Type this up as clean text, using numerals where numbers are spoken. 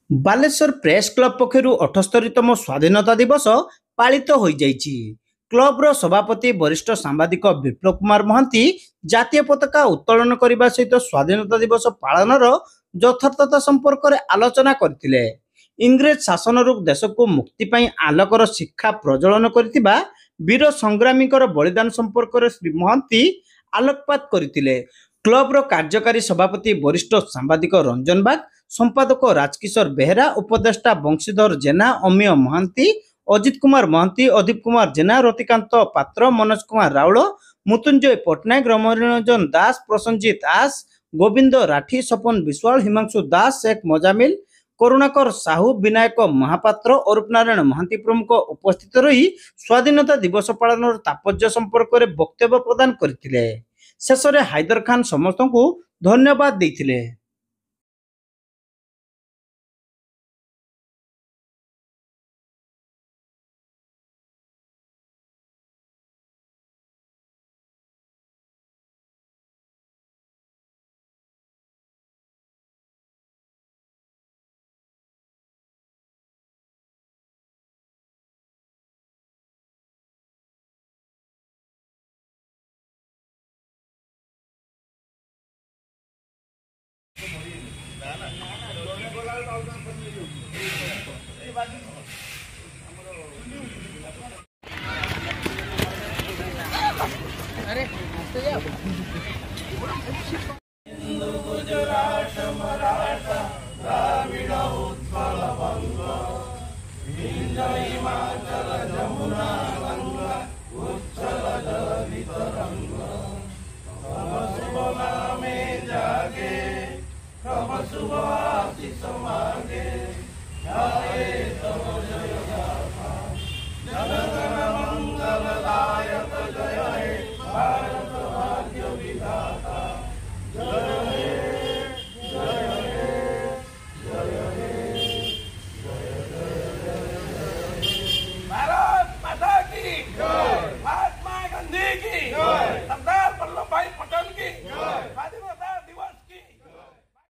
Balasore press club ପକ୍ଷରୁ 78ତମ ସ୍ୱାଧୀନତା ଦିବସ ପାଳିତ ହୋଇଯାଇଛି। କ୍ଲବର ସଭାପତି ବରିଷ୍ଠ ସାମ୍ବାଦିକ ବିପ୍ଳବ କୁମାର ମହାନ୍ତି ଜାତୀୟ ପତାକା ଉତ୍ତୋଳନ କରିବା ସହିତ ସ୍ୱାଧୀନତା ଦିବସ ପାଳନର ଯଥାର୍ଥତା ସମ୍ପର୍କରେ ଆଲୋଚନା କରିଥିଲେ। ଇଂରେଜ ଶାସନରୁ ଦେଶକୁ ମୁକ୍ତି ପାଇଁ ଆଲୋକର ଶିକ୍ଷା ପ୍ରଜ୍ୱଳନ କରିଥିବା ବୀର ସଂଗ୍ରାମୀଙ୍କର ବଳିଦାନ ସମ୍ପର୍କରେ ଶ୍ରୀ ମହାନ୍ତି ଆଲୋକପାତ କରିଥିଲେ। କ୍ଲବର କାର୍ଯ୍ୟକାରୀ ସଭାପତି ବରିଷ୍ଠ ସାମ୍ବାଦିକ ରଞ୍ଜନ ବାଗ, ସମ୍ପାଦକ ରାଜକିଶୋର ବେହେରା, ଉପଦେଷ୍ଟା ବଂଶୀଧର ଜେନା, ଅମିୟ ମହାନ୍ତି, ଅଜିତ କୁମାର ମହାନ୍ତି, ଅଦୀପ କୁମାର ଜେନା, ରତିକାନ୍ତ ପାତ୍ର, ମନୋଜ କୁମାର ରାଉଳ, ମୃତ୍ୟୁଞ୍ଜୟ ପଟ୍ଟନାୟକ, ରମରଞ୍ଜନ ଦାସ, ପ୍ରସଞ୍ଜିତ ଦାସ, ଗୋବିନ୍ଦ ରାଠି, ସପନ ବିଶ୍ୱାଳ, ହିମାଂଶୁ ଦାସ, शेख ମଜାମିଲ, କରୁଣାକର ସାହୁ, ବିନାୟକ ମହାପାତ୍ର, ଅରୁପ ନାରାୟଣ ମହାନ୍ତି ପ୍ରମୁଖ ଉପସ୍ଥିତ ରହି ସ୍ୱାଧୀନତା ଦିବସ ପାଳନର ତାତ୍ପର୍ଯ୍ୟ ସମ୍ପର୍କରେ ବକ୍ତବ୍ୟ ପ୍ରଦାନ କରିଥିଲେ। ଶେଷରେ ହାଇଦର ଖାନ ସମସ୍ତଙ୍କୁ ଧନ୍ୟବାଦ ଦେଇଥିଲେ।